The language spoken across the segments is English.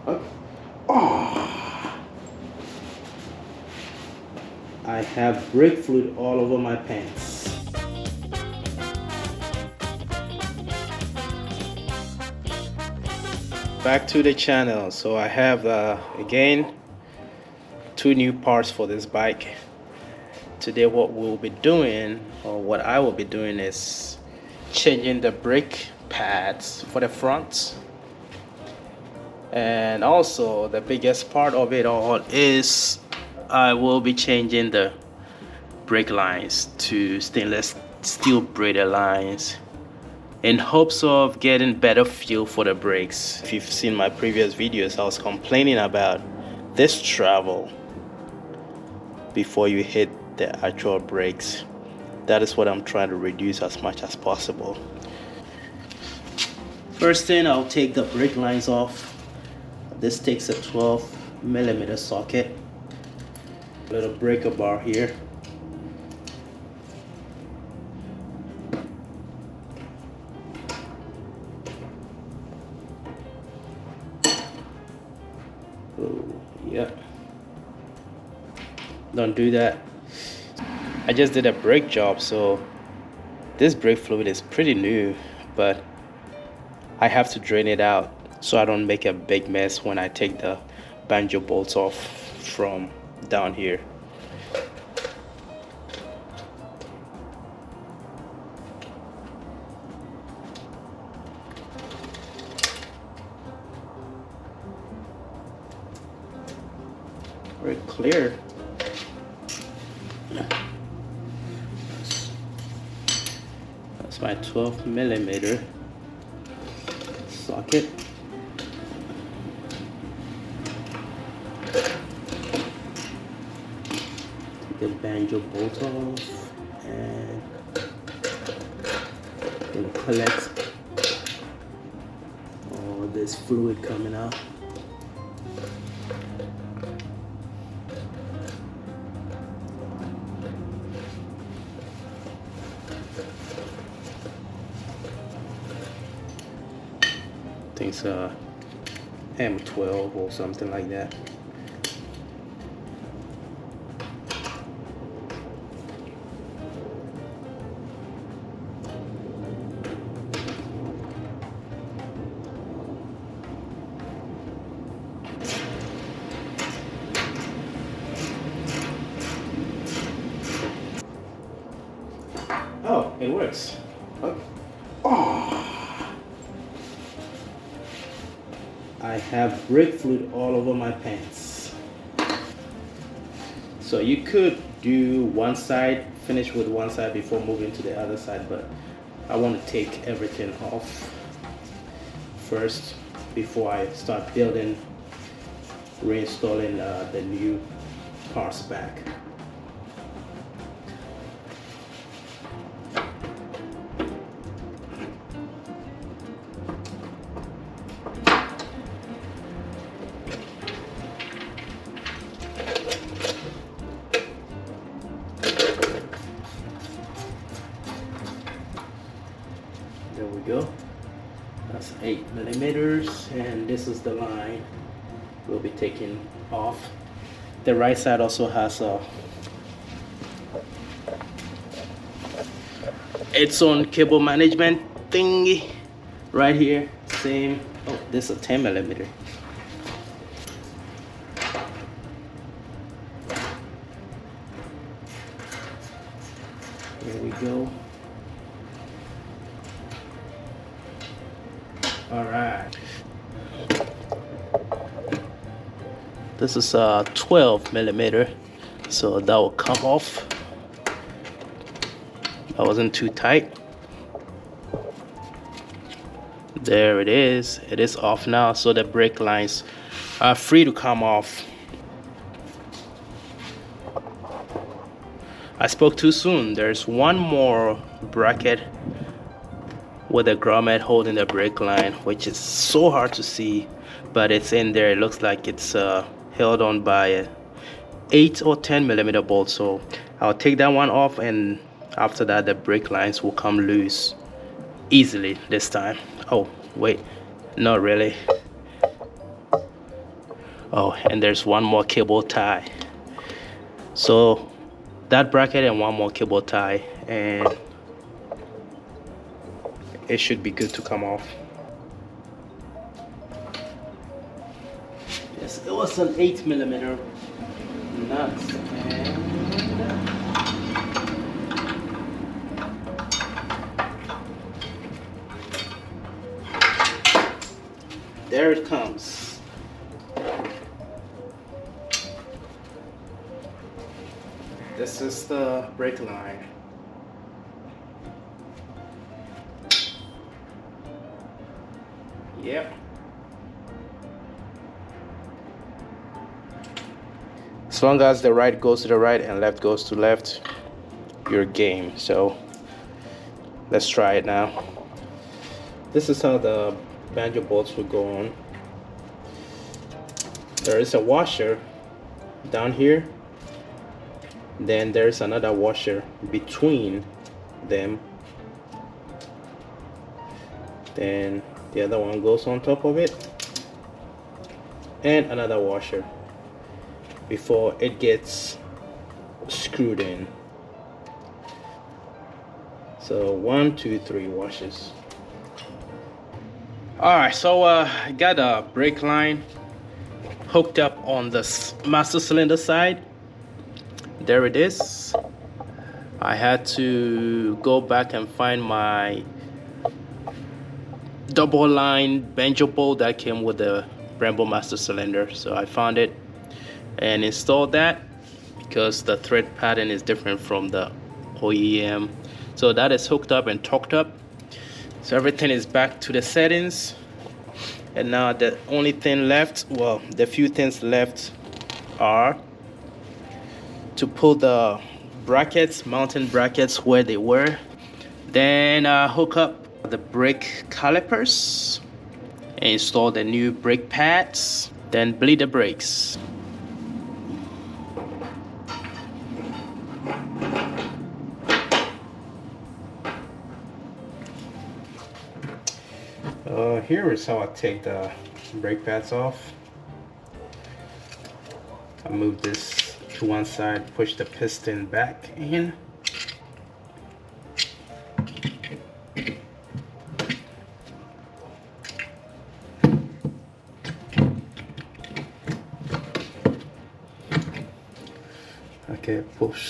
Okay. Oh, I have brake fluid all over my pants. Back to the channel. So I have again 2 new parts for this bike. Today what we'll be doing, or what I will be doing, is changing the brake pads for the front. And also the biggest part of it all is I will be changing the brake lines to stainless steel braided lines in hopes of getting better feel for the brakes. If you've seen my previous videos, I was complaining about this travel before you hit the actual brakes. That is what I'm trying to reduce as much as possible. First thing, I'll take the brake lines off. This takes a 12mm socket, a little breaker bar here. Oh, yeah. Don't do that. I just did a brake job, so this brake fluid is pretty new, but I have to drain it out so I don't make a big mess when I take the banjo bolts off from down here. Very clear. That's my 12mm socket. Take the banjo bolt off and then collect all this fluid coming out. I think it's M12 or something like that. Oh, it works. Okay. Oh. I have brake fluid all over my pants. So you could do one side, finish with one side before moving to the other side, but I want to take everything off first before I start building, reinstalling the new parts back. There we go. That's 8mm, and this is the line we'll be taking off. The right side also has its own cable management thingy right here. Same. Oh, this is a 10mm. Here we go. All right. This is 12mm, so that will come off. That wasn't too tight. There it is. It is off now, so the brake lines are free to come off. I spoke too soon. There's one more bracket with a grommet holding the brake line, which is so hard to see, but it's in there. It looks like it's held on by a 8 or 10mm bolt, so I'll take that one off, and after that the brake lines will come loose easily this time. Oh wait, not really. Oh, and there's one more cable tie. So that bracket and one more cable tie, and it should be good to come off. Yes, it was an 8mm nut, and there it comes. This is the brake line. Yep. As long as the right goes to the right and left goes to left, you're game. So let's try it now. This is how the banjo bolts will go on. There is a washer down here. Then there's another washer between them. Then the other one goes on top of it. And another washer before it gets screwed in. So 1, 2, 3 washes. Alright, so I got a brake line hooked up on the master cylinder side. There it is. I had to go back and find my double line banjo bolt that came with the Brembo master cylinder. So I found it and installed that because the thread pattern is different from the OEM. So that is hooked up and torqued up. So everything is back to the settings. And now the only thing left, well, the few things left are to pull the brackets, mounting brackets where they were. Then hook up the brake calipers, and install the new brake pads, then bleed the brakes. Here is how I take the brake pads off. I move this to one side, push the piston back in. Okay,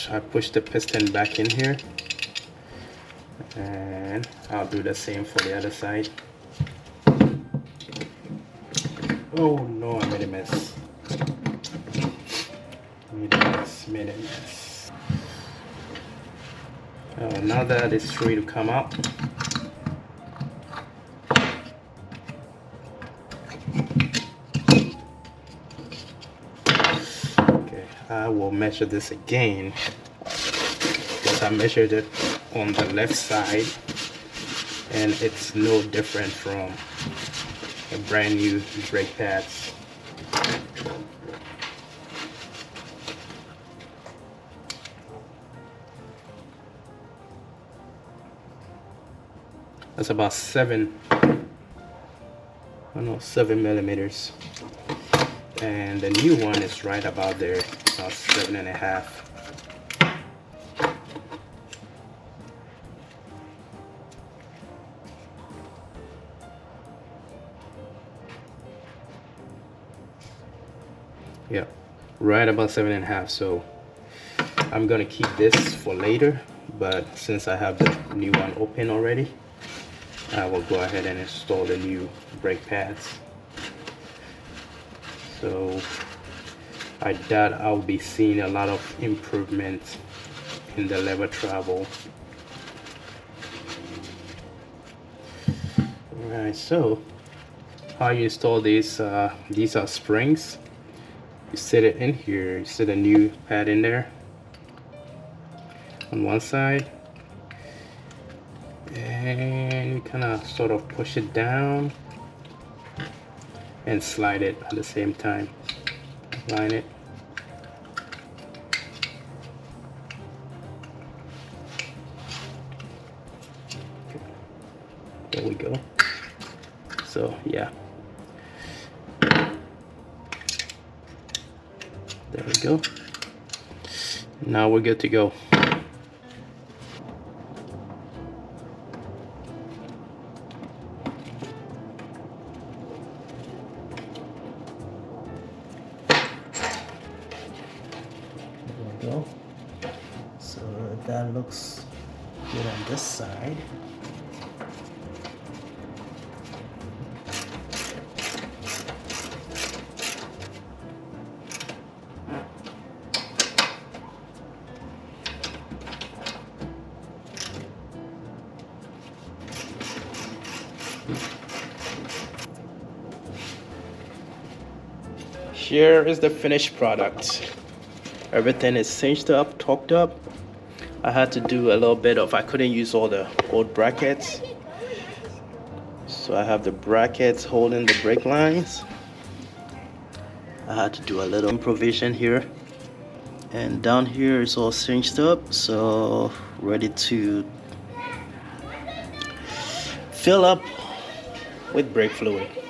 I push the piston back in here, and I'll do the same for the other side. Oh no, I made a mess. Made a mess. Now that it's free to come out, okay, I will measure this again because I measured it on the left side and it's no different from a brand new brake pads. That's about 7mm, and the new one is right about there, about 7.5. Yeah, right about 7.5. So I'm gonna keep this for later, but since I have the new one open already, I will go ahead and install the new brake pads. So I doubt I'll be seeing a lot of improvement in the lever travel. Alright, so how you install these are springs. You set it in here, you set a new pad in there on one side, and you kind of sort of push it down and slide it at the same time. Line it. There we go. So yeah. There we go. Now we're good to go. There we go. So that looks good on this side. Here is the finished product. Everything is cinched up, torqued up. I had to do a little bit of, I couldn't use all the old brackets. So I have the brackets holding the brake lines. I had to do a little improvisation here. And down here is all cinched up, so ready to fill up with brake fluid.